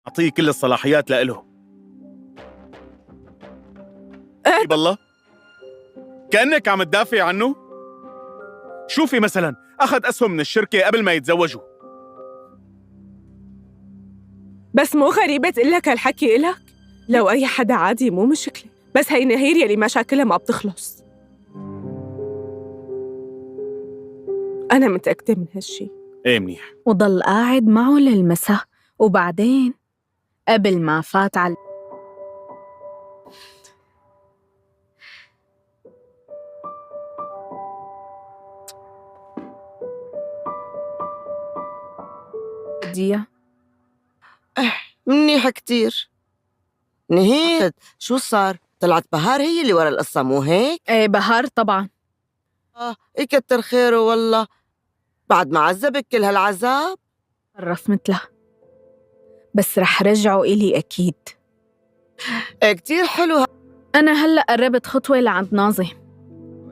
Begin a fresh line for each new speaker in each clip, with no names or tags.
أعطيه كل الصلاحيات لإله. بالله كأنك عم تدافع عنه. شوفي مثلا أخذ أسهم من الشركة قبل ما يتزوجوا.
بس مو غريبة تقلك هالحكي إلك؟ لو أي حدا عادي مو مشكلة، بس هي نهير يلي مشاكلها ما بتخلص. أنا متأكدة من هالشي.
إيه منيح.
وضل قاعد معه للمساء، وبعدين قبل ما فات على ديا.
منيح كتير. نهيد شو صار؟ طلعت بهار هي اللي ورا القصة مو هيك؟
ايه بهار طبعا.
يكتر خيره والله، بعد ما عذبك كل هالعذاب.
عرف مثلها، بس رح رجعه إلي أكيد.
كتير حلو.
أنا هلأ قربت خطوة لعند ناظم.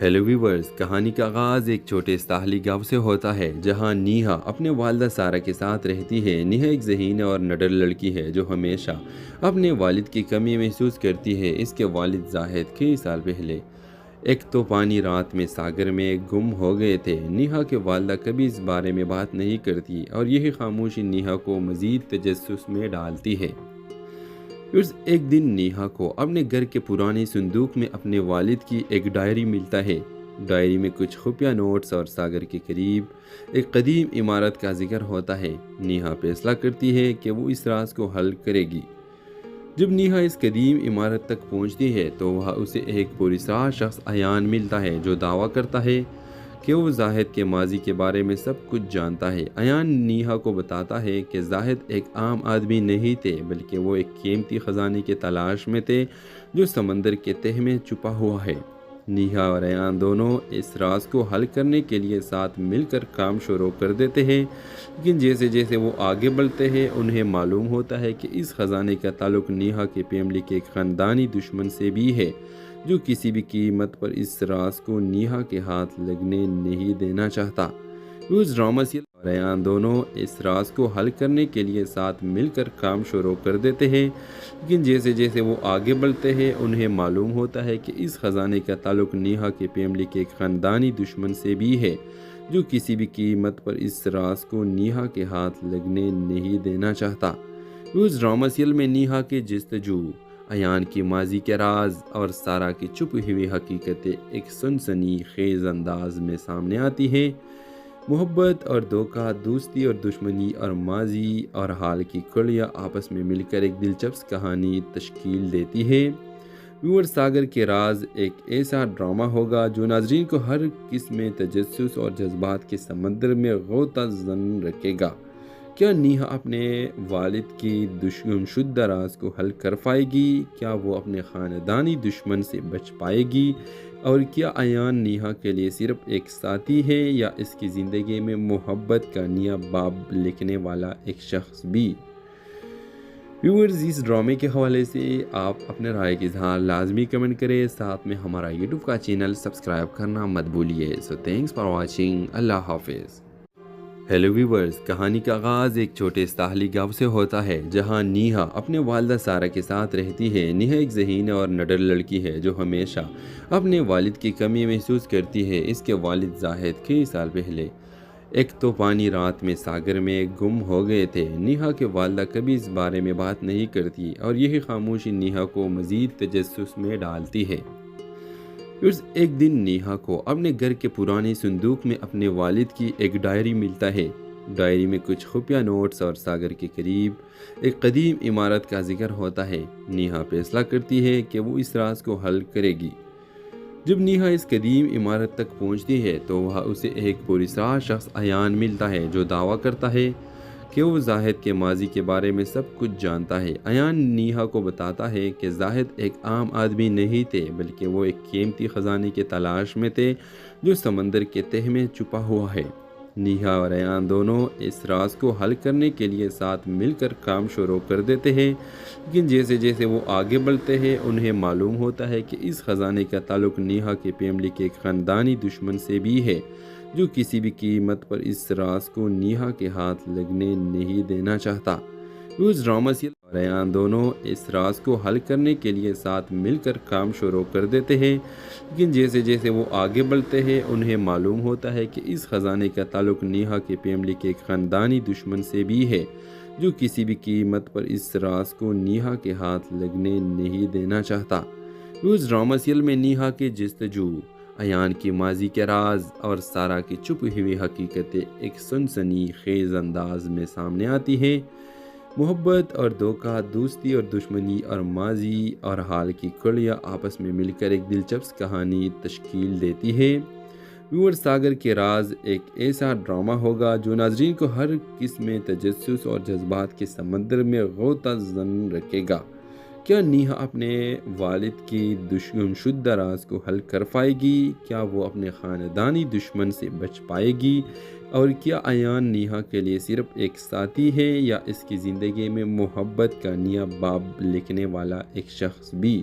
ہیلو ویورز، کہانی کا آغاز ایک چھوٹے ساحلی گاؤں سے ہوتا ہے جہاں نیہا اپنے والدہ سارہ کے ساتھ رہتی ہے۔ نیہا ایک ذہین اور نڈر لڑکی ہے جو ہمیشہ اپنے والد کی کمی محسوس کرتی ہے۔ اس کے والد زاہد کئی سال پہلے ایک طوفانی رات میں ساگر میں گم ہو گئے تھے۔ نیہا کے والدہ کبھی اس بارے میں بات نہیں کرتی اور یہی خاموشی نیہا کو مزید تجسس میں ڈالتی ہے۔ ایک دن نیہا کو اپنے گھر کے پرانے صندوق میں اپنے والد کی ایک ڈائری ملتا ہے۔ ڈائری میں کچھ خفیہ نوٹس اور ساگر کے قریب ایک قدیم عمارت کا ذکر ہوتا ہے۔ نیہا فیصلہ کرتی ہے کہ وہ اس راز کو حل کرے گی۔ جب نیہا اس قدیم عمارت تک پہنچتی ہے تو وہاں اسے ایک پراسرار شخص ایان ملتا ہے جو دعویٰ کرتا ہے کہ وہ زاہد کے ماضی کے بارے میں سب کچھ جانتا ہے۔ ایان نیہا کو بتاتا ہے کہ زاہد ایک عام آدمی نہیں تھے بلکہ وہ ایک قیمتی خزانے کی تلاش میں تھے جو سمندر کے تہہ میں چھپا ہوا ہے۔ نیہا اور ایان دونوں اس راز کو حل کرنے کے لیے ساتھ مل کر کام شروع کر دیتے ہیں، لیکن جیسے جیسے وہ آگے بڑھتے ہیں انہیں معلوم ہوتا ہے کہ اس خزانے کا تعلق نیہا کی فیملی کے ایک خاندانی دشمن سے بھی ہے جو کسی بھی قیمت پر اس راز کو نیہا کے ہاتھ لگنے نہیں دینا چاہتا۔ رامس اور ایان دونوں اس راز کو حل کرنے کے لیے ساتھ مل کر کام شروع کر دیتے ہیں، لیکن جیسے جیسے وہ آگے بڑھتے ہیں انہیں معلوم ہوتا ہے کہ اس خزانے کا تعلق نیہا کی فیملی کے ایک خاندانی دشمن سے بھی ہے جو کسی بھی قیمت پر اس راز کو نیہا کے ہاتھ لگنے نہیں دینا چاہتا۔ رامسیل میں نیہا کے جستجو، ایان کی ماضی کے راز اور سارہ کی چھپی ہوئی حقیقتیں ایک سنسنی خیز انداز میں سامنے آتی ہیں۔ محبت اور دھوکہ، دوستی اور دشمنی اور ماضی اور حال کی کڑیاں آپس میں مل کر ایک دلچسپ کہانی تشکیل دیتی ہے۔ ساگر کے راز ایک ایسا ڈرامہ ہوگا جو ناظرین کو ہر قسم تجسس اور جذبات کے سمندر میں غوطہ زن رکھے گا۔ کیا نیہا اپنے والد کی دشمن شدہ راز کو حل کر پائے گی؟ کیا وہ اپنے خاندانی دشمن سے بچ پائے گی؟ اور کیا ایان نیہا کے لیے صرف ایک ساتھی ہے یا اس کی زندگی میں محبت کا نیا باب لکھنے والا ایک شخص بھی؟ ویورز، اس ڈرامے کے حوالے سے آپ اپنے رائے کا اظہار لازمی کمنٹ کریں، ساتھ میں ہمارا یوٹیوب کا چینل سبسکرائب کرنا مت بھولیے۔ سو تھینکس فار واچنگ، اللہ حافظ۔ ہیلو ویورز، کہانی کا آغاز ایک چھوٹے ساحلی گاؤں سے ہوتا ہے جہاں نیہا اپنے والدہ سارہ کے ساتھ رہتی ہے۔ نیہا ایک ذہین اور نڈر لڑکی ہے جو ہمیشہ اپنے والد کی کمی محسوس کرتی ہے۔ اس کے والد زاہد کئی سال پہلے ایک طوفانی رات میں ساگر میں گم ہو گئے تھے۔ نیہا کے والدہ کبھی اس بارے میں بات نہیں کرتی اور یہی خاموشی نیہا کو مزید تجسس میں ڈالتی ہے۔ ایک دن نیہا کو اپنے گھر کے پرانے صندوق میں اپنے والد کی ایک ڈائری ملتا ہے۔ ڈائری میں کچھ خفیہ نوٹس اور ساگر کے قریب ایک قدیم عمارت کا ذکر ہوتا ہے۔ نیہا فیصلہ کرتی ہے کہ وہ اس راز کو حل کرے گی۔ جب نیہا اس قدیم عمارت تک پہنچتی ہے تو وہاں اسے ایک پراسرار شخص ایان ملتا ہے جو دعویٰ کرتا ہے کہ وہ زاہد کے ماضی کے بارے میں سب کچھ جانتا ہے۔ ایان نیہا کو بتاتا ہے کہ زاہد ایک عام آدمی نہیں تھے بلکہ وہ ایک قیمتی خزانے کی تلاش میں تھے جو سمندر کے تہہ میں چھپا ہوا ہے۔ نیہا اور ایان دونوں اس راز کو حل کرنے کے لیے ساتھ مل کر کام شروع کر دیتے ہیں، لیکن جیسے جیسے وہ آگے بڑھتے ہیں انہیں معلوم ہوتا ہے کہ اس خزانے کا تعلق نیہا کی فیملی کے ایک خاندانی دشمن سے بھی ہے جو کسی بھی قیمت پر اس راز کو نیہا کے ہاتھ لگنے نہیں دینا چاہتا۔ رامسیل اور ایان دونوں اس راز کو حل کرنے کے لیے ساتھ مل کر کام شروع کر دیتے ہیں، لیکن جیسے جیسے وہ آگے بڑھتے ہیں انہیں معلوم ہوتا ہے کہ اس خزانے کا تعلق نیہا کی فیملی کے ایک خاندانی دشمن سے بھی ہے جو کسی بھی قیمت پر اس راز کو نیہا کے ہاتھ لگنے نہیں دینا چاہتا۔ رامسیل میں نیہا کے جستجو، ایان کی ماضی کے راز اور سارہ کی چھپی ہوئی حقیقتیں ایک سنسنی خیز انداز میں سامنے آتی ہیں۔ محبت اور دھوکہ، دوستی اور دشمنی اور ماضی اور حال کی کڑیاں آپس میں مل کر ایک دلچسپ کہانی تشکیل دیتی ہے۔ ساگر کے راز ایک ایسا ڈرامہ ہوگا جو ناظرین کو ہر قسم تجسس اور جذبات کے سمندر میں غوطہ زن رکھے گا۔ کیا نیہا اپنے والد کی دشمن شدہ راز کو حل کر پائے گی؟ کیا وہ اپنے خاندانی دشمن سے بچ پائے گی؟ اور کیا ایان نیہا کے لیے صرف ایک ساتھی ہے یا اس کی زندگی میں محبت کا نیا باب لکھنے والا ایک شخص بھی؟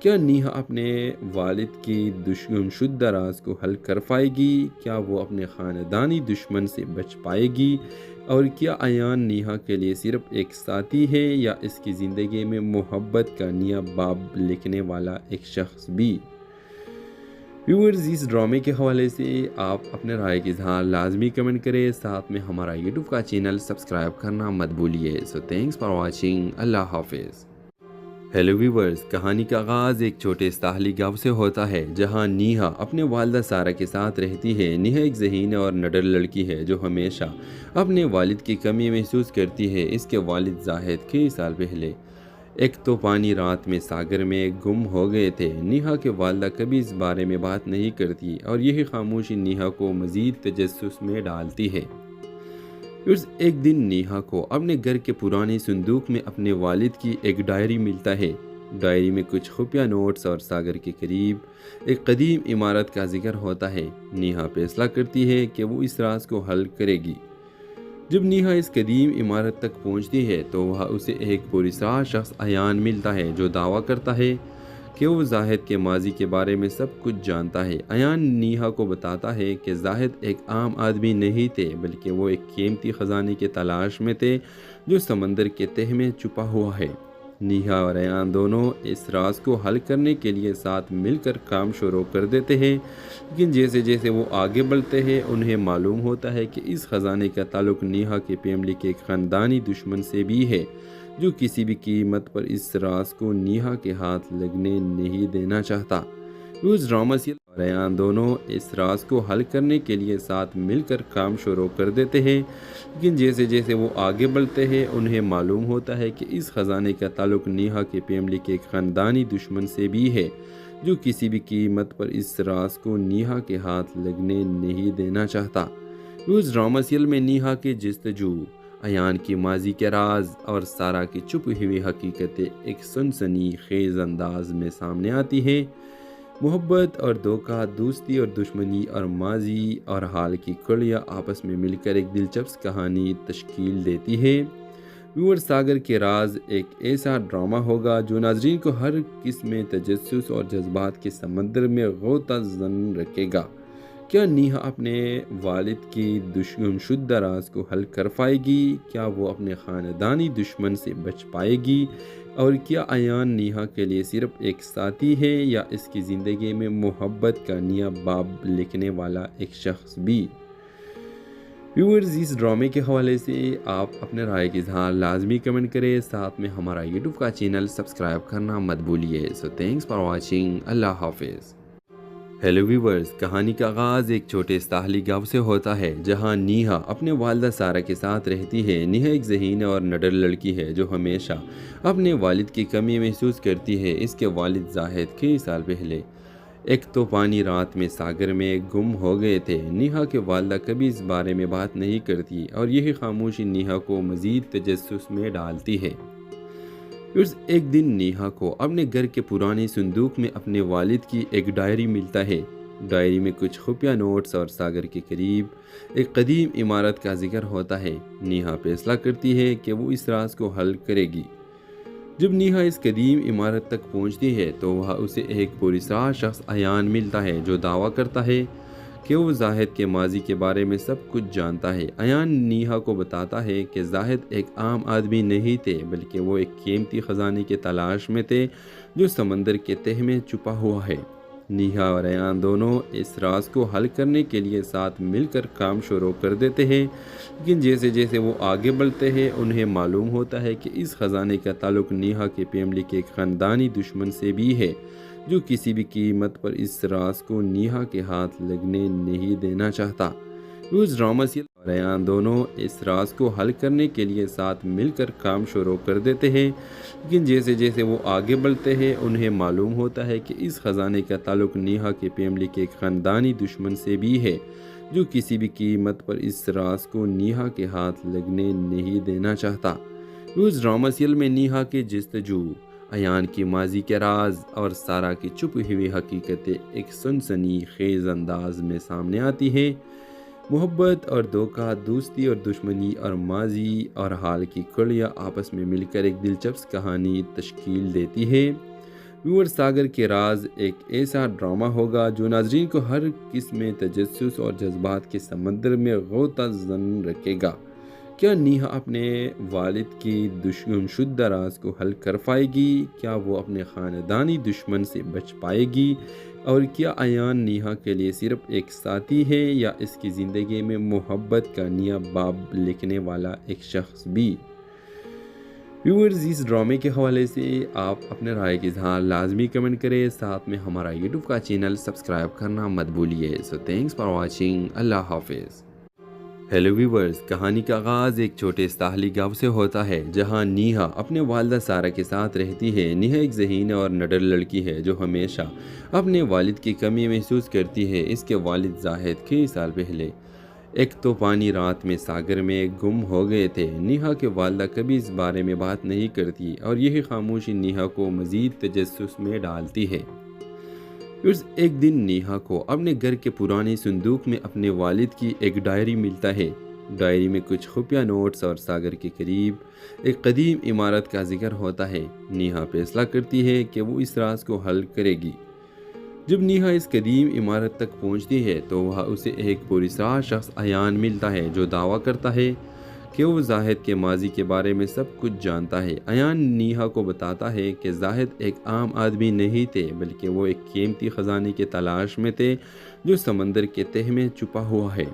کیا نیہا اپنے والد کی دشمن شدہ راز کو حل کر پائے گی؟ کیا وہ اپنے خاندانی دشمن سے بچ پائے گی؟ اور کیا ایان نیہا کے لیے صرف ایک ساتھی ہے یا اس کی زندگی میں محبت کا نیا باب لکھنے والا ایک شخص بھی؟ ویورز، اس ڈرامے کے حوالے سے آپ اپنے رائے کا اظہار لازمی کمنٹ کریں، ساتھ میں ہمارا یوٹیوب کا چینل سبسکرائب کرنا مت بھولیے۔ سو تھینکس فار واچنگ، اللہ حافظ۔ ہیلو ویورز، کہانی کا آغاز ایک چھوٹے ساحلی گاؤں سے ہوتا ہے جہاں نیہا اپنے والدہ سارہ کے ساتھ رہتی ہے۔ نیہا ایک ذہین اور نڈر لڑکی ہے جو ہمیشہ اپنے والد کی کمی محسوس کرتی ہے۔ اس کے والد زاہد کئی سال پہلے ایک طوفانی رات میں ساگر میں گم ہو گئے تھے۔ نیہا کے والدہ کبھی اس بارے میں بات نہیں کرتی اور یہی خاموشی نیہا کو مزید تجسس میں ڈالتی ہے۔ ایک دن نیہا کو اپنے گھر کے پرانے صندوق میں اپنے والد کی ایک ڈائری ملتا ہے۔ ڈائری میں کچھ خفیہ نوٹس اور ساگر کے قریب ایک قدیم عمارت کا ذکر ہوتا ہے۔ نیہا فیصلہ کرتی ہے کہ وہ اس راز کو حل کرے گی۔ جب نیہا اس قدیم عمارت تک پہنچتی ہے تو وہاں اسے ایک پراسرار شخص ایان ملتا ہے جو دعویٰ کرتا ہے کہ وہ زاہد کے ماضی کے بارے میں سب کچھ جانتا ہے۔ ایان نیہا کو بتاتا ہے کہ زاہد ایک عام آدمی نہیں تھے بلکہ وہ ایک قیمتی خزانے کی تلاش میں تھے جو سمندر کے تہہ میں چھپا ہوا ہے۔ نیہا اور ایان دونوں اس راز کو حل کرنے کے لیے ساتھ مل کر کام شروع کر دیتے ہیں، لیکن جیسے جیسے وہ آگے بڑھتے ہیں انہیں معلوم ہوتا ہے کہ اس خزانے کا تعلق نیہا کے فیملی کے ایک خاندانی دشمن سے بھی ہے جو کسی بھی قیمت پر اس راز کو نیہا کے ہاتھ لگنے نہیں دینا چاہتا۔ اس ڈرامہ سے اور ایان دونوں اس راز کو حل کرنے کے لیے ساتھ مل کر کام شروع کر دیتے ہیں، لیکن جیسے جیسے وہ آگے بڑھتے ہیں انہیں معلوم ہوتا ہے کہ اس خزانے کا تعلق نیہا کے فیملی کے ایک خاندانی دشمن سے بھی ہے جو کسی بھی قیمت پر اس راز کو نیہا کے ہاتھ لگنے نہیں دینا چاہتا۔ اس ڈرامہ سیریل میں نیہا کی جستجو، ایان کی ماضی کے راز اور سارہ کی چھپی ہوئی حقیقتیں ایک سنسنی خیز انداز میں سامنے آتی ہیں۔ محبت اور دھوکہ، دوستی اور دشمنی اور ماضی اور حال کی کڑیاں آپس میں مل کر ایک دلچسپ کہانی تشکیل دیتی ہے۔ ویور، ساگر کے راز ایک ایسا ڈرامہ ہوگا جو ناظرین کو ہر قسم تجسس اور جذبات کے سمندر میں غوطہ زن رکھے گا۔ کیا نیہا اپنے والد کی دشمن شدہ راز کو حل کر پائے گی؟ کیا وہ اپنے خاندانی دشمن سے بچ پائے گی؟ اور کیا ایان نیہا کے لیے صرف ایک ساتھی ہے یا اس کی زندگی میں محبت کا نیا باب لکھنے والا ایک شخص بھی؟ ویورز، اس ڈرامے کے حوالے سے آپ اپنے رائے کا اظہار لازمی کمنٹ کریں، ساتھ میں ہمارا یوٹیوب کا چینل سبسکرائب کرنا مت بھولیے۔ سو تھینکس فار واچنگ، اللہ حافظ۔ ہیلو ویورز، کہانی کا آغاز ایک چھوٹے ساحلی گاؤں سے ہوتا ہے جہاں نیہا اپنے والدہ سارہ کے ساتھ رہتی ہے۔ نیہا ایک ذہین اور نڈر لڑکی ہے جو ہمیشہ اپنے والد کی کمی محسوس کرتی ہے۔ اس کے والد زاہد کئی سال پہلے ایک طوفانی رات میں ساگر میں گم ہو گئے تھے۔ نیہا کے والدہ کبھی اس بارے میں بات نہیں کرتی اور یہی خاموشی نیہا کو مزید تجسس میں ڈالتی ہے۔ ایک دن نیہا کو اپنے گھر کے پرانے صندوق میں اپنے والد کی ایک ڈائری ملتا ہے۔ ڈائری میں کچھ خفیہ نوٹس اور ساگر کے قریب ایک قدیم عمارت کا ذکر ہوتا ہے۔ نیہا فیصلہ کرتی ہے کہ وہ اس راز کو حل کرے گی۔ جب نیہا اس قدیم عمارت تک پہنچتی ہے تو وہاں اسے ایک پراسرار شخص ایان ملتا ہے جو دعویٰ کرتا ہے کہ وہ زاہد کے ماضی کے بارے میں سب کچھ جانتا ہے۔ ایان نیہا کو بتاتا ہے کہ زاہد ایک عام آدمی نہیں تھے بلکہ وہ ایک قیمتی خزانے کی تلاش میں تھے جو سمندر کے تہہ میں چھپا ہوا ہے۔ نیہا اور ایان دونوں اس راز کو حل کرنے کے لیے ساتھ مل کر کام شروع کر دیتے ہیں، لیکن جیسے جیسے وہ آگے بڑھتے ہیں انہیں معلوم ہوتا ہے کہ اس خزانے کا تعلق نیہا کے فیملی کے ایک خاندانی دشمن سے بھی ہے جو کسی بھی قیمت پر اس راز کو نیہا کے ہاتھ لگنے نہیں دینا چاہتا۔ اس ڈرامہ سے اور ایان دونوں اس راز کو حل کرنے کے لیے ساتھ مل کر کام شروع کر دیتے ہیں، لیکن جیسے جیسے وہ آگے بڑھتے ہیں انہیں معلوم ہوتا ہے کہ اس خزانے کا تعلق نیہا کے فیملی کے ایک خاندانی دشمن سے بھی ہے جو کسی بھی قیمت پر اس راز کو نیہا کے ہاتھ لگنے نہیں دینا چاہتا۔ اس ڈرامہ سیریل میں نیہا کی جستجو، ایان کی ماضی کے راز اور سارہ کی چھپی ہوئی حقیقتیں ایک سنسنی خیز انداز میں سامنے آتی ہیں۔ محبت اور دھوکہ، دوستی اور دشمنی اور ماضی اور حال کی کڑیاں آپس میں مل کر ایک دلچسپ کہانی تشکیل دیتی ہے۔ ویور ساگر کے راز ایک ایسا ڈرامہ ہوگا جو ناظرین کو ہر قسم تجسس اور جذبات کے سمندر میں غوطہ زن رکھے گا۔ کیا نیہا اپنے والد کی دشمن شدہ راز کو حل کر پائے گی؟ کیا وہ اپنے خاندانی دشمن سے بچ پائے گی؟ اور کیا ایان نیہا کے لیے صرف ایک ساتھی ہے یا اس کی زندگی میں محبت کا نیا باب لکھنے والا ایک شخص بھی؟ ویورز، اس ڈرامے کے حوالے سے آپ اپنے رائے کا اظہار لازمی کمنٹ کریں، ساتھ میں ہمارا یوٹیوب کا چینل سبسکرائب کرنا مت بھولیے۔ سو تھینکس فار واچنگ، اللہ حافظ۔ ہیلو ویورز، کہانی کا آغاز ایک چھوٹے ساحلی گاؤں سے ہوتا ہے جہاں نیہا اپنے والدہ سارہ کے ساتھ رہتی ہے۔ نیہا ایک ذہین اور نڈر لڑکی ہے جو ہمیشہ اپنے والد کی کمی محسوس کرتی ہے۔ اس کے والد زاہد کئی سال پہلے ایک طوفانی رات میں ساگر میں گم ہو گئے تھے۔ نیہا کے والدہ کبھی اس بارے میں بات نہیں کرتی اور یہی خاموشی نیہا کو مزید تجسس میں ڈالتی ہے۔ ایک دن نیہا کو اپنے گھر کے پرانے صندوق میں اپنے والد کی ایک ڈائری ملتا ہے۔ ڈائری میں کچھ خفیہ نوٹس اور ساگر کے قریب ایک قدیم عمارت کا ذکر ہوتا ہے۔ نیہا فیصلہ کرتی ہے کہ وہ اس راز کو حل کرے گی۔ جب نیہا اس قدیم عمارت تک پہنچتی ہے تو وہاں اسے ایک پراسرار شخص ایان ملتا ہے جو دعویٰ کرتا ہے کہ وہ زاہد کے ماضی کے بارے میں سب کچھ جانتا ہے۔ ایان نیہا کو بتاتا ہے کہ زاہد ایک عام آدمی نہیں تھے بلکہ وہ ایک قیمتی خزانے کی تلاش میں تھے جو سمندر کے تہہ میں چھپا ہوا ہے۔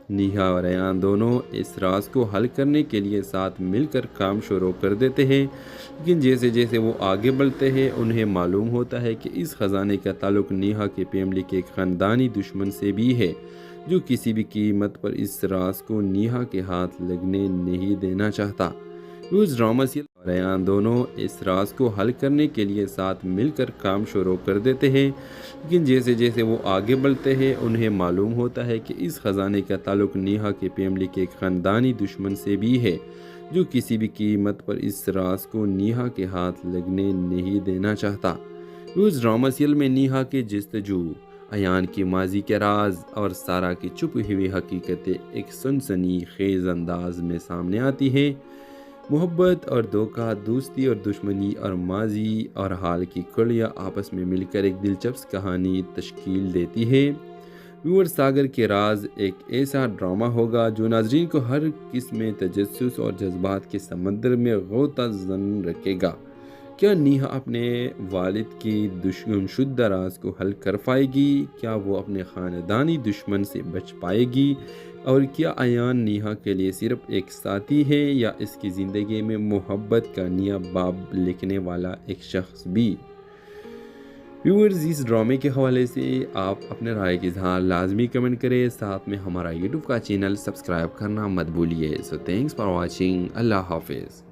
نیہا اور ایان دونوں اس راز کو حل کرنے کے لیے ساتھ مل کر کام شروع کر دیتے ہیں، لیکن جیسے جیسے وہ آگے بڑھتے ہیں انہیں معلوم ہوتا ہے کہ اس خزانے کا تعلق نیہا کے فیملی کے ایک خاندانی دشمن سے بھی ہے جو کسی بھی قیمت پر اس راز کو نیہا کے ہاتھ لگنے نہیں دینا چاہتا۔ اس ڈرامہ سے اور ایان دونوں اس راز کو حل کرنے کے لیے ساتھ مل کر کام شروع کر دیتے ہیں، لیکن جیسے جیسے وہ آگے بڑھتے ہیں انہیں معلوم ہوتا ہے کہ اس خزانے کا تعلق نیہا کے فیملی کے ایک خاندانی دشمن سے بھی ہے جو کسی بھی قیمت پر اس راز کو نیہا کے ہاتھ لگنے نہیں دینا چاہتا۔ اس ڈرامہ سیریل میں نیہا کے جستجو، ایان کی ماضی کے راز اور سارہ کی چھپی ہوئی حقیقتیں ایک سنسنی خیز انداز میں سامنے آتی ہیں۔ محبت اور دھوکہ، دوستی اور دشمنی اور ماضی اور حال کی کڑیاں آپس میں مل کر ایک دلچسپ کہانی تشکیل دیتی ہے۔ ویور ساگر کے راز ایک ایسا ڈرامہ ہوگا جو ناظرین کو ہر قسم تجسس اور جذبات کے سمندر میں غوطہ زن رکھے گا۔ کیا نیہا اپنے والد کی دشمن شدہ راز کو حل کر پائے گی؟ کیا وہ اپنے خاندانی دشمن سے بچ پائے گی؟ اور کیا ایان نیہا کے لیے صرف ایک ساتھی ہے یا اس کی زندگی میں محبت کا نیا باب لکھنے والا ایک شخص بھی؟ ویورز، اس ڈرامے کے حوالے سے آپ اپنے رائے کا اظہار لازمی کمنٹ کریں، ساتھ میں ہمارا یوٹیوب کا چینل سبسکرائب کرنا مت بھولیے۔ سو تھینکس فار واچنگ، اللہ حافظ۔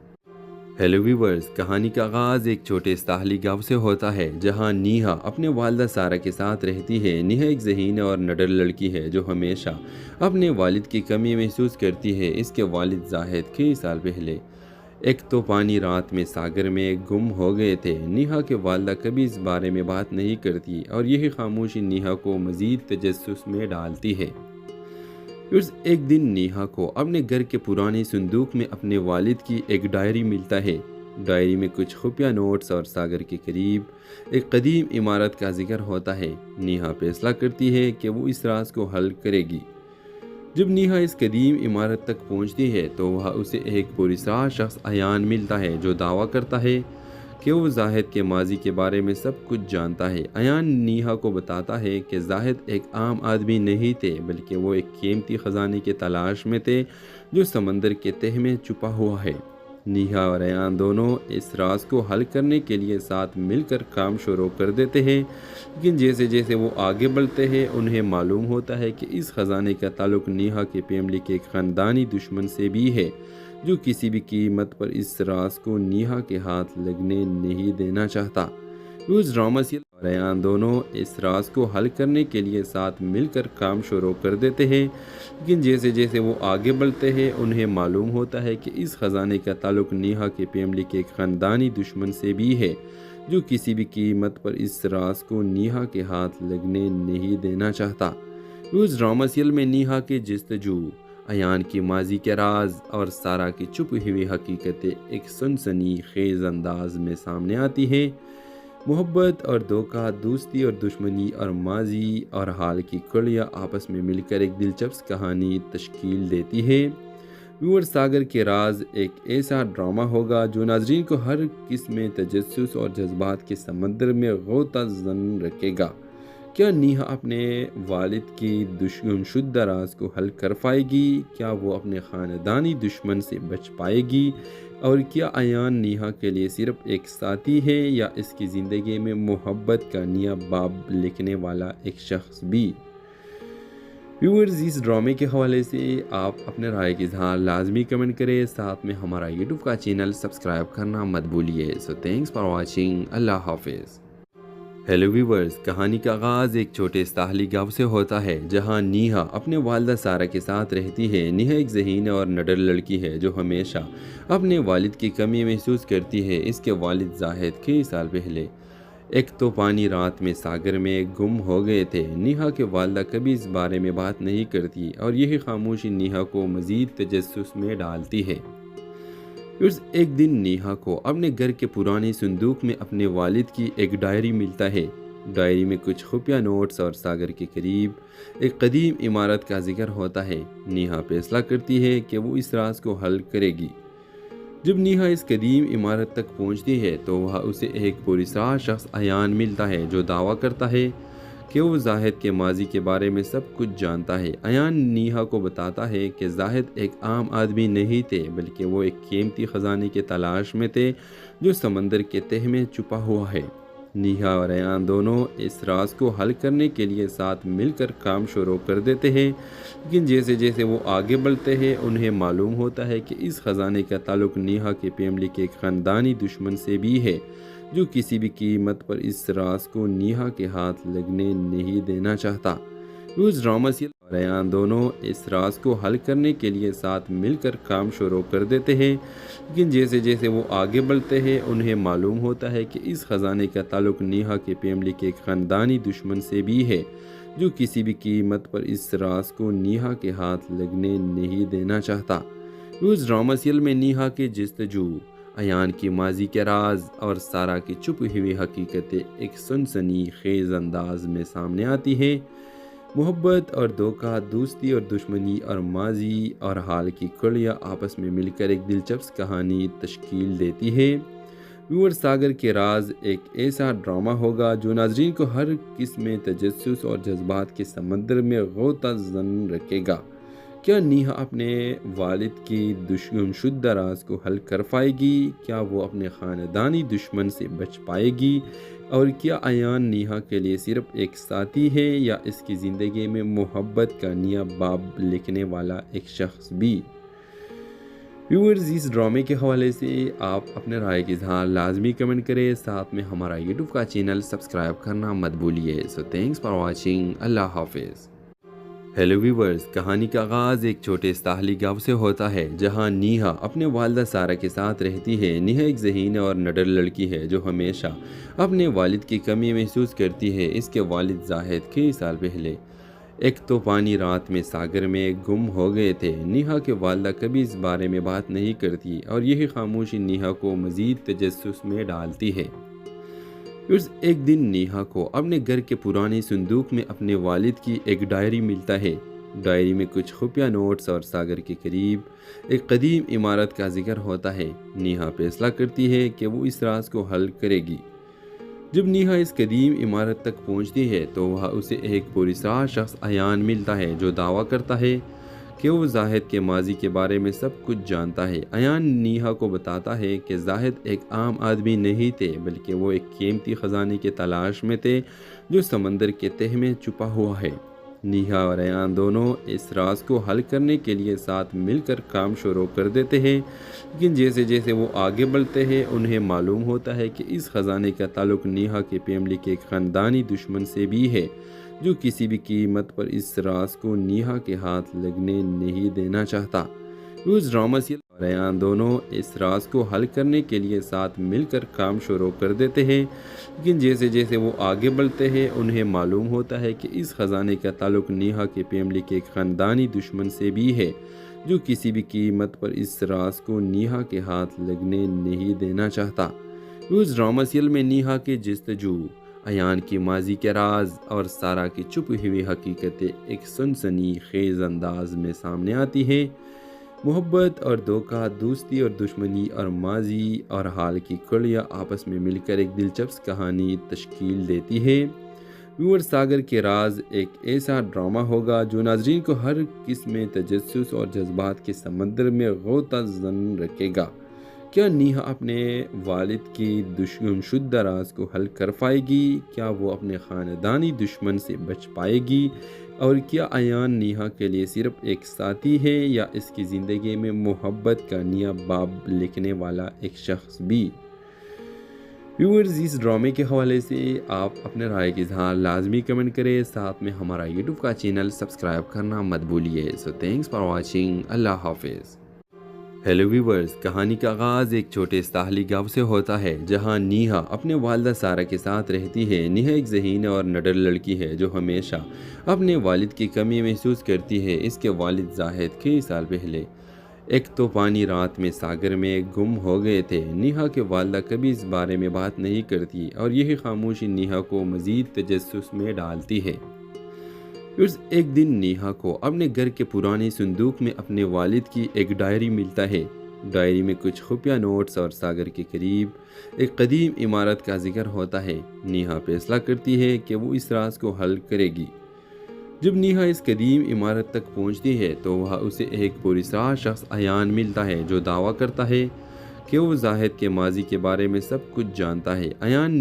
ہیلو ویورز، کہانی کا آغاز ایک چھوٹے ساحلی گاؤں سے ہوتا ہے جہاں نیہا اپنے والدہ سارہ کے ساتھ رہتی ہے۔ نیہا ایک ذہین اور نڈر لڑکی ہے جو ہمیشہ اپنے والد کی کمی محسوس کرتی ہے۔ اس کے والد زاہد کئی سال پہلے ایک طوفانی رات میں ساگر میں گم ہو گئے تھے۔ نیہا کے والدہ کبھی اس بارے میں بات نہیں کرتی اور یہی خاموشی نیہا کو مزید تجسس میں ڈالتی ہے۔ ایک دن نیہا کو اپنے گھر کے پرانے صندوق میں اپنے والد کی ایک ڈائری ملتا ہے۔ ڈائری میں کچھ خفیہ نوٹس اور ساگر کے قریب ایک قدیم عمارت کا ذکر ہوتا ہے۔ نیہا فیصلہ کرتی ہے کہ وہ اس راز کو حل کرے گی۔ جب نیہا اس قدیم عمارت تک پہنچتی ہے تو وہاں اسے ایک پراسرار شخص ایان ملتا ہے جو دعویٰ کرتا ہے کہ وہ زاہد کے ماضی کے بارے میں سب کچھ جانتا ہے۔ ایان نیہا کو بتاتا ہے کہ زاہد ایک عام آدمی نہیں تھے بلکہ وہ ایک قیمتی خزانے کی تلاش میں تھے جو سمندر کے تہہ میں چھپا ہوا ہے۔ نیہا اور ایان دونوں اس راز کو حل کرنے کے لیے ساتھ مل کر کام شروع کر دیتے ہیں، لیکن جیسے جیسے وہ آگے بڑھتے ہیں انہیں معلوم ہوتا ہے کہ اس خزانے کا تعلق نیہا کے فیملی کے ایک خاندانی دشمن سے بھی ہے جو کسی بھی قیمت پر اس راز کو نیہا کے ہاتھ لگنے نہیں دینا چاہتا۔ اس ڈرامہ سے اور ایان دونوں اس راز کو حل کرنے کے لیے ساتھ مل کر کام شروع کر دیتے ہیں، لیکن جیسے جیسے وہ آگے بڑھتے ہیں انہیں معلوم ہوتا ہے کہ اس خزانے کا تعلق نیہا کے فیملی کے ایک خاندانی دشمن سے بھی ہے جو کسی بھی قیمت پر اس راز کو نیہا کے ہاتھ لگنے نہیں دینا چاہتا۔ اس ڈرامہ سیریل میں نیہا کے جستجو، ایان کی ماضی کے راز اور سارہ کی چھپی ہوئی حقیقتیں ایک سنسنی خیز انداز میں سامنے آتی ہیں۔ محبت اور دھوکہ، دوستی اور دشمنی اور ماضی اور حال کی کڑیاں آپس میں مل کر ایک دلچسپ کہانی تشکیل دیتی ہے۔ ویور ساگر کے راز ایک ایسا ڈرامہ ہوگا جو ناظرین کو ہر قسم تجسس اور جذبات کے سمندر میں غوطہ زن رکھے گا۔ کیا نیہا اپنے والد کی دشمن شدہ راز کو حل کر پائے گی؟ کیا وہ اپنے خاندانی دشمن سے بچ پائے گی؟ اور کیا ایان نیہا کے لیے صرف ایک ساتھی ہے یا اس کی زندگی میں محبت کا نیا باب لکھنے والا ایک شخص بھی؟ ویورز، اس ڈرامے کے حوالے سے آپ اپنے رائے کی اظہار لازمی کمنٹ کریں، ساتھ میں ہمارا یوٹیوب کا چینل سبسکرائب کرنا مت بھولیے۔ سو تھینکس فار واچنگ، اللہ حافظ۔ ہیلو ویورز، کہانی کا آغاز ایک چھوٹے ساحلی گاؤں سے ہوتا ہے جہاں نیہا اپنے والدہ سارہ کے ساتھ رہتی ہے۔ نیہا ایک ذہین اور نڈر لڑکی ہے جو ہمیشہ اپنے والد کی کمی محسوس کرتی ہے۔ اس کے والد زاہد کئی سال پہلے ایک طوفانی رات میں ساگر میں گم ہو گئے تھے۔ نیہا کے والدہ کبھی اس بارے میں بات نہیں کرتی اور یہی خاموشی نیہا کو مزید تجسس میں ڈالتی ہے۔ ایک دن نیہا کو اپنے گھر کے پرانے صندوق میں اپنے والد کی ایک ڈائری ملتا ہے۔ ڈائری میں کچھ خفیہ نوٹس اور ساگر کے قریب ایک قدیم عمارت کا ذکر ہوتا ہے۔ نیہا فیصلہ کرتی ہے کہ وہ اس راز کو حل کرے گی۔ جب نیہا اس قدیم عمارت تک پہنچتی ہے تو وہاں اسے ایک پراسرار شخص ایان ملتا ہے جو دعویٰ کرتا ہے کہ وہ زاہد کے ماضی کے بارے میں سب کچھ جانتا ہے۔ ایان نیہا کو بتاتا ہے کہ زاہد ایک عام آدمی نہیں تھے بلکہ وہ ایک قیمتی خزانے کی تلاش میں تھے جو سمندر کے تہہ میں چھپا ہوا ہے۔ نیہا اور ایان دونوں اس راز کو حل کرنے کے لیے ساتھ مل کر کام شروع کر دیتے ہیں، لیکن جیسے جیسے وہ آگے بڑھتے ہیں انہیں معلوم ہوتا ہے کہ اس خزانے کا تعلق نیہا کی فیملی کے ایک خاندانی دشمن سے بھی ہے جو کسی بھی قیمت پر اس راز کو نیہا کے ہاتھ لگنے نہیں دینا چاہتا۔ اس ڈرامہ سے اور ایان دونوں اس راز کو حل کرنے کے لیے ساتھ مل کر کام شروع کر دیتے ہیں، لیکن جیسے جیسے وہ آگے بڑھتے ہیں انہیں معلوم ہوتا ہے کہ اس خزانے کا تعلق نیہا کی فیملی کے ایک خاندانی دشمن سے بھی ہے جو کسی بھی قیمت پر اس راز کو نیہا کے ہاتھ لگنے نہیں دینا چاہتا۔ اس ڈرامہ سیریل میں نیہا کی جستجو، ایان کی ماضی کے راز اور سارہ کی چھپی ہوئی حقیقتیں ایک سنسنی خیز انداز میں سامنے آتی ہے۔ محبت اور دھوکہ، دوستی اور دشمنی اور ماضی اور حال کی کڑیاں آپس میں مل کر ایک دلچسپ کہانی تشکیل دیتی ہے۔ ویور ساگر کے راز ایک ایسا ڈرامہ ہوگا جو ناظرین کو ہر قسم تجسس اور جذبات کے سمندر میں غوطہ زن رکھے گا۔ کیا نیہا اپنے والد کی دشمن شدہ راز کو حل کر پائے گی؟ کیا وہ اپنے خاندانی دشمن سے بچ پائے گی؟ اور کیا ایان نیہا کے لیے صرف ایک ساتھی ہے یا اس کی زندگی میں محبت کا نیا باب لکھنے والا ایک شخص بھی؟ ویورز، اس ڈرامے کے حوالے سے آپ اپنے رائے کی اظہار لازمی کمنٹ کریں، ساتھ میں ہمارا یوٹیوب کا چینل سبسکرائب کرنا مت بھولیے۔ سو تھینکس فار واچنگ، اللہ حافظ۔ ہیلو ویورز، کہانی کا آغاز ایک چھوٹے ساحلی گاؤں سے ہوتا ہے جہاں نیہا اپنے والدہ سارہ کے ساتھ رہتی ہے۔ نیہا ایک ذہین اور نڈر لڑکی ہے جو ہمیشہ اپنے والد کی کمی محسوس کرتی ہے۔ اس کے والد زاہد کئی سال پہلے ایک طوفانی رات میں ساگر میں گم ہو گئے تھے۔ نیہا کے والدہ کبھی اس بارے میں بات نہیں کرتی اور یہی خاموشی نیہا کو مزید تجسس میں ڈالتی ہے۔ ایک دن نیہا کو اپنے گھر کے پرانے صندوق میں اپنے والد کی ایک ڈائری ملتا ہے۔ ڈائری میں کچھ خفیہ نوٹس اور ساگر کے قریب ایک قدیم عمارت کا ذکر ہوتا ہے۔ نیہا فیصلہ کرتی ہے کہ وہ اس راز کو حل کرے گی۔ جب نیہا اس قدیم عمارت تک پہنچتی ہے تو وہاں اسے ایک پراسرار شخص ایان ملتا ہے جو دعویٰ کرتا ہے کہ وہ زاہد کے ماضی کے بارے میں سب کچھ جانتا ہے۔ ایان نیہا کو بتاتا ہے کہ زاہد ایک عام آدمی نہیں تھے بلکہ وہ ایک قیمتی خزانے کی تلاش میں تھے جو سمندر کے تہہ میں چھپا ہوا ہے۔ نیہا اور ایان دونوں اس راز کو حل کرنے کے لیے ساتھ مل کر کام شروع کر دیتے ہیں، لیکن جیسے جیسے وہ آگے بڑھتے ہیں انہیں معلوم ہوتا ہے کہ اس خزانے کا تعلق نیہا کی فیملی کے ایک خاندانی دشمن سے بھی ہے جو کسی بھی قیمت پر اس راز کو نیہا کے ہاتھ لگنے نہیں دینا چاہتا۔ اس ڈرامہ سے اور ایان دونوں اس راز کو حل کرنے کے لیے ساتھ مل کر کام شروع کر دیتے ہیں، لیکن جیسے جیسے وہ آگے بڑھتے ہیں انہیں معلوم ہوتا ہے کہ اس خزانے کا تعلق نیہا کی فیملی کے ایک خاندانی دشمن سے بھی ہے جو کسی بھی قیمت پر اس راز کو نیہا کے ہاتھ لگنے نہیں دینا چاہتا۔ اس ڈرامہ سیریل میں نیہا کی جستجو ایان کی ماضی کے راز اور سارا کی چھپی ہوئی حقیقتیں ایک سنسنی خیز انداز میں سامنے آتی ہیں۔ محبت اور دھوکہ، دوستی اور دشمنی، اور ماضی اور حال کی کڑیاں آپس میں مل کر ایک دلچسپ کہانی تشکیل دیتی ہے۔ ویور ساگر کے راز ایک ایسا ڈرامہ ہوگا جو ناظرین کو ہر قسم تجسس اور جذبات کے سمندر میں غوطہ زن رکھے گا۔ کیا نیہا اپنے والد کی دشمن شدہ راز کو حل کر پائے گی؟ کیا وہ اپنے خاندانی دشمن سے بچ پائے گی؟ اور کیا ایان نیہا کے لیے صرف ایک ساتھی ہے یا اس کی زندگی میں محبت کا نیا باب لکھنے والا ایک شخص بھی؟ ویورز، اس ڈرامے کے حوالے سے آپ اپنے رائے کا اظہار لازمی کمنٹ کریں، ساتھ میں ہمارا یوٹیوب کا چینل سبسکرائب کرنا مت بھولیے۔ سو تھینکس فار واچنگ، اللہ حافظ۔ ہیلو ویورز، کہانی کا آغاز ایک چھوٹے ساحلی گاؤں سے ہوتا ہے جہاں نیہا اپنے والدہ سارا کے ساتھ رہتی ہے۔ نیہا ایک ذہین اور نڈر لڑکی ہے جو ہمیشہ اپنے والد کی کمی محسوس کرتی ہے۔ اس کے والد زاہد کئی سال پہلے ایک طوفانی رات میں ساگر میں گم ہو گئے تھے۔ نیہا کے والدہ کبھی اس بارے میں بات نہیں کرتی اور یہی خاموشی نیہا کو مزید تجسس میں ڈالتی ہے۔ ایک دن نیہا کو اپنے گھر کے پرانے صندوق میں اپنے والد کی ایک ڈائری ملتا ہے۔ ڈائری میں کچھ خفیہ نوٹس اور ساگر کے قریب ایک قدیم عمارت کا ذکر ہوتا ہے۔ نیہا فیصلہ کرتی ہے کہ وہ اس راز کو حل کرے گی۔ جب نیہا اس قدیم عمارت تک پہنچتی ہے تو وہاں اسے ایک پراسرار شخص ایان ملتا ہے جو دعویٰ کرتا ہے کہ وہ زاہد کے ماضی کے بارے میں سب کچھ جانتا ہے۔ ایان